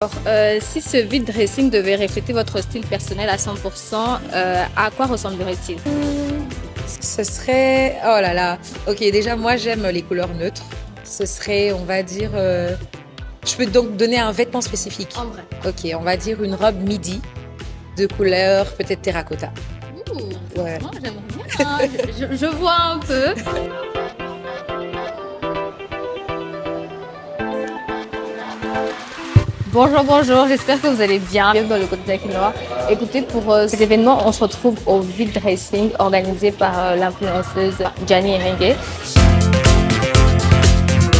Si ce vide dressing devait refléter votre style personnel à 100%, à quoi ressemblerait-il? Ce serait... Oh là là. Ok, déjà, moi, j'aime les couleurs neutres. Ce serait, on va dire... Je peux donc donner un vêtement spécifique. En vrai. Ok, on va dire une robe midi de couleur peut-être terracotta. Ouais. Moi, j'aimerais bien. Je vois un peu. Bonjour, bonjour, j'espère que vous allez bien. Bienvenue dans le quotidien quinoa. Écoutez, pour cet événement, on se retrouve au vide dressing organisé par l'influenceuse Gianni Erengue.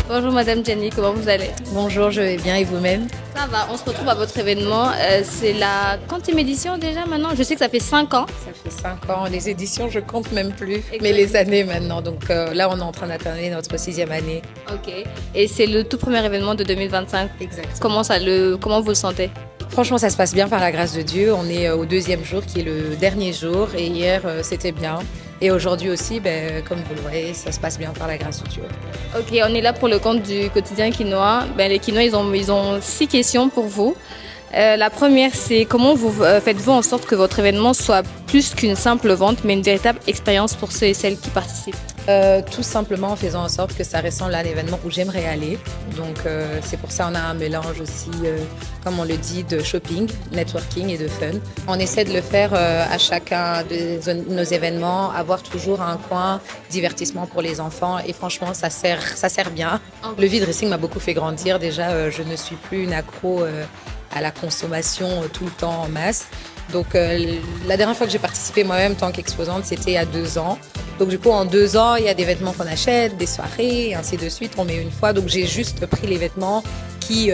Bonjour Madame Gianni, comment vous allez? Bonjour, je vais bien et vous-même? Ça va, on se retrouve à votre événement. C'est la quantième édition déjà maintenant? Je sais que ça fait 5 ans. Ça fait 5 ans. Les éditions, je compte même plus. Exact. Mais les années maintenant. Donc là, on est en train d'atteindre notre 6e année. Ok. Et c'est le tout premier événement de 2025. Exact. Comment vous le sentez? Franchement, ça se passe bien par la grâce de Dieu. On est au 2e jour qui est le dernier jour. Et hier, c'était bien. Et aujourd'hui aussi, comme vous le voyez, ça se passe bien par la grâce de Dieu. Ok, on est là pour le compte du quotidien quinoa. Les quinois, ils ont 6 questions pour vous. La première, c'est comment faites-vous en sorte que votre événement soit plus qu'une simple vente, mais une véritable expérience pour ceux et celles qui participent? Tout simplement en faisant en sorte que ça ressemble à un événement où j'aimerais aller. Donc c'est pour ça qu'on a un mélange aussi, comme on le dit, de shopping, networking et de fun. On essaie de le faire à chacun de nos événements, avoir toujours un coin divertissement pour les enfants et franchement ça sert bien. Le vide dressing m'a beaucoup fait grandir. Déjà je ne suis plus une accro à la consommation tout le temps en masse. Donc la dernière fois que j'ai participé moi-même tant qu'exposante, c'était il y a 2 ans. Donc du coup, en 2 ans, il y a des vêtements qu'on achète, des soirées, et ainsi de suite. On met une fois. Donc j'ai juste pris les vêtements qui,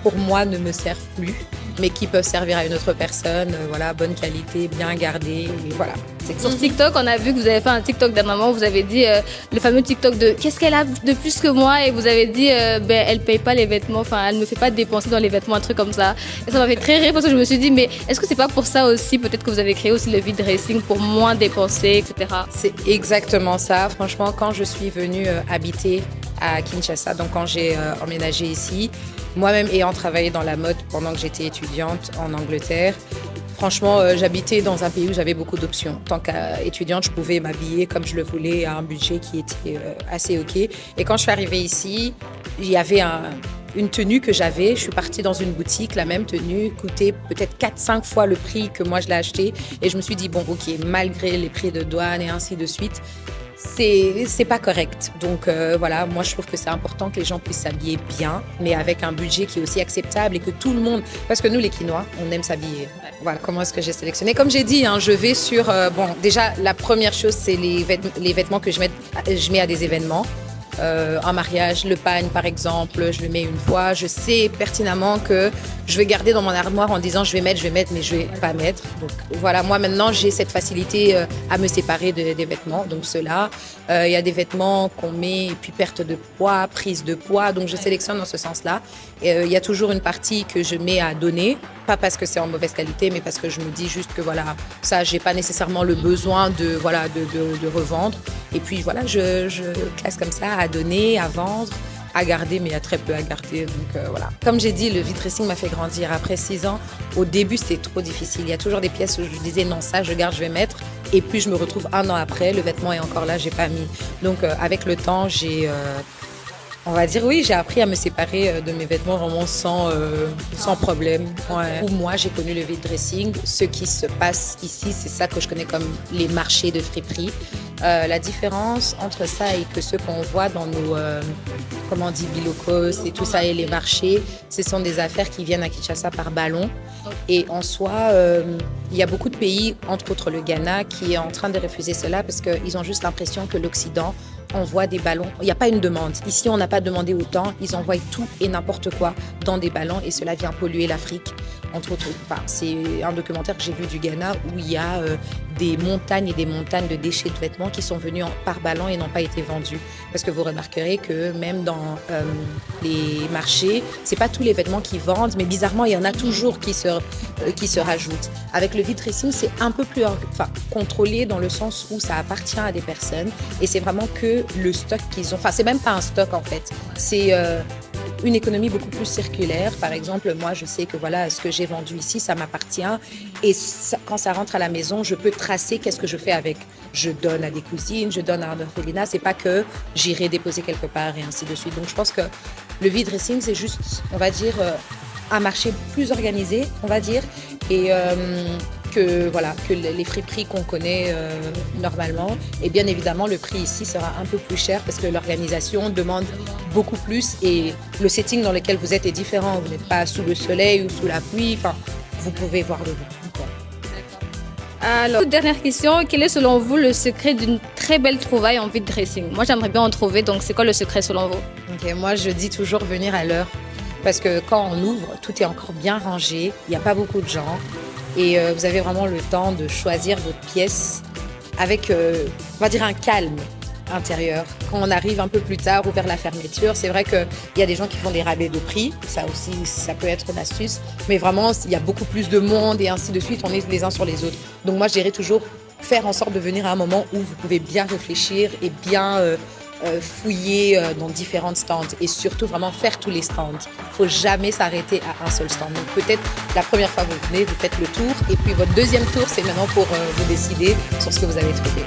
pour moi, ne me servent plus, mais qui peuvent servir à une autre personne. Voilà, bonne qualité, bien gardée. Et voilà. Sur TikTok, on a vu que vous avez fait un TikTok d'un moment où vous avez dit le fameux TikTok de qu'est-ce qu'elle a de plus que moi, et vous avez dit elle paye pas les vêtements, enfin elle me fait pas dépenser dans les vêtements, un truc comme ça. Et ça m'a fait très rire parce que je me suis dit mais est-ce que c'est pas pour ça aussi peut-être que vous avez créé aussi le vide dressing pour moins dépenser, etc. C'est exactement ça. Franchement, quand je suis venue habiter à Kinshasa, donc quand j'ai emménagé ici, moi-même ayant travaillé dans la mode pendant que j'étais étudiante en Angleterre, franchement, j'habitais dans un pays où j'avais beaucoup d'options. En tant qu'étudiante, je pouvais m'habiller comme je le voulais à un budget qui était assez OK. Et quand je suis arrivée ici, il y avait une tenue que j'avais. Je suis partie dans une boutique, la même tenue coûtait peut-être 4-5 fois le prix que moi je l'ai acheté. Et je me suis dit, bon, OK, malgré les prix de douane et ainsi de suite, c'est pas correct. Donc voilà, moi je trouve que c'est important que les gens puissent s'habiller bien, mais avec un budget qui est aussi acceptable et que tout le monde, parce que nous les Quinois, on aime s'habiller. Voilà, comment est-ce que j'ai sélectionné? Comme j'ai dit, je vais sur, déjà la première chose c'est les vêtements que je mets à des événements. Un mariage, le pagne par exemple, je le mets une fois. Je sais pertinemment que je vais garder dans mon armoire en disant je vais mettre, mais je vais pas mettre. Donc voilà, moi maintenant j'ai cette facilité à me séparer des vêtements. Donc ceux-là, il y a des vêtements qu'on met et puis perte de poids, prise de poids. Donc je sélectionne dans ce sens-là. Il y a toujours une partie que je mets à donner, pas parce que c'est en mauvaise qualité, mais parce que je me dis juste que voilà, ça j'ai pas nécessairement le besoin de revendre. Et puis voilà, je classe comme ça à donner, à vendre, à garder, mais il y a très peu à garder. Donc voilà. Comme j'ai dit, le vide dressing m'a fait grandir. Après 6 ans, au début, c'était trop difficile. Il y a toujours des pièces où je disais non, ça, je garde, je vais mettre. Et puis je me retrouve 1 an après, le vêtement est encore là, j'ai pas mis. Donc avec le temps, on va dire oui, j'ai appris à me séparer de mes vêtements vraiment sans problème. Ouais. Où moi, j'ai connu le vide dressing. Ce qui se passe ici, c'est ça que je connais comme les marchés de friperie. La différence entre ça et que ce qu'on voit dans nos, comment on dit, bilocos et tout ça et les marchés, ce sont des affaires qui viennent à Kinshasa par ballon. Et en soi, il y a beaucoup de pays, entre autres le Ghana, qui est en train de refuser cela parce qu'ils ont juste l'impression que l'Occident envoie des ballons. Il n'y a pas une demande. Ici, on n'a pas demandé autant. Ils envoient tout et n'importe quoi dans des ballons et cela vient polluer l'Afrique. Entre autres, c'est un documentaire que j'ai vu du Ghana où il y a des montagnes et des montagnes de déchets de vêtements qui sont venus par ballon et n'ont pas été vendus. Parce que vous remarquerez que même dans les marchés, c'est pas tous les vêtements qui vendent, mais bizarrement, il y en a toujours qui se rajoutent. Avec le vide dressing, c'est un peu plus contrôlé dans le sens où ça appartient à des personnes et c'est vraiment que le stock qu'ils ont. Enfin, c'est même pas un stock en fait. C'est une économie beaucoup plus circulaire. Par exemple, moi, je sais que voilà, ce que j'ai vendu ici, ça m'appartient. Et ça, quand ça rentre à la maison, je peux tracer qu'est-ce que je fais avec. Je donne à des cousines, je donne à un orphelinat. C'est pas que j'irai déposer quelque part et ainsi de suite. Donc, je pense que le vide dressing, c'est juste, on va dire, un marché plus organisé, on va dire. Et que les friperies qu'on connaît normalement. Et bien évidemment, le prix ici sera un peu plus cher parce que l'organisation demande beaucoup plus et le setting dans lequel vous êtes est différent. Vous n'êtes pas sous le soleil ou sous la pluie. Enfin, vous pouvez voir le bout. Alors, toute dernière question, quel est selon vous le secret d'une très belle trouvaille en vide dressing? Moi, j'aimerais bien en trouver, donc c'est quoi le secret selon vous? Okay, moi, je dis toujours venir à l'heure parce que quand on ouvre, tout est encore bien rangé, il n'y a pas beaucoup de gens. Et vous avez vraiment le temps de choisir votre pièce avec, on va dire, un calme intérieur. Quand on arrive un peu plus tard ou vers la fermeture, c'est vrai qu'il y a des gens qui font des rabais de prix. Ça aussi, ça peut être une astuce. Mais vraiment, il y a beaucoup plus de monde et ainsi de suite. On est les uns sur les autres. Donc moi, je dirais toujours faire en sorte de venir à un moment où vous pouvez bien réfléchir et bien fouiller dans différentes stands et surtout vraiment faire tous les stands. Il ne faut jamais s'arrêter à un seul stand. Donc peut-être la première fois que vous venez, vous faites le tour et puis votre deuxième tour, c'est maintenant pour vous décider sur ce que vous avez trouvé.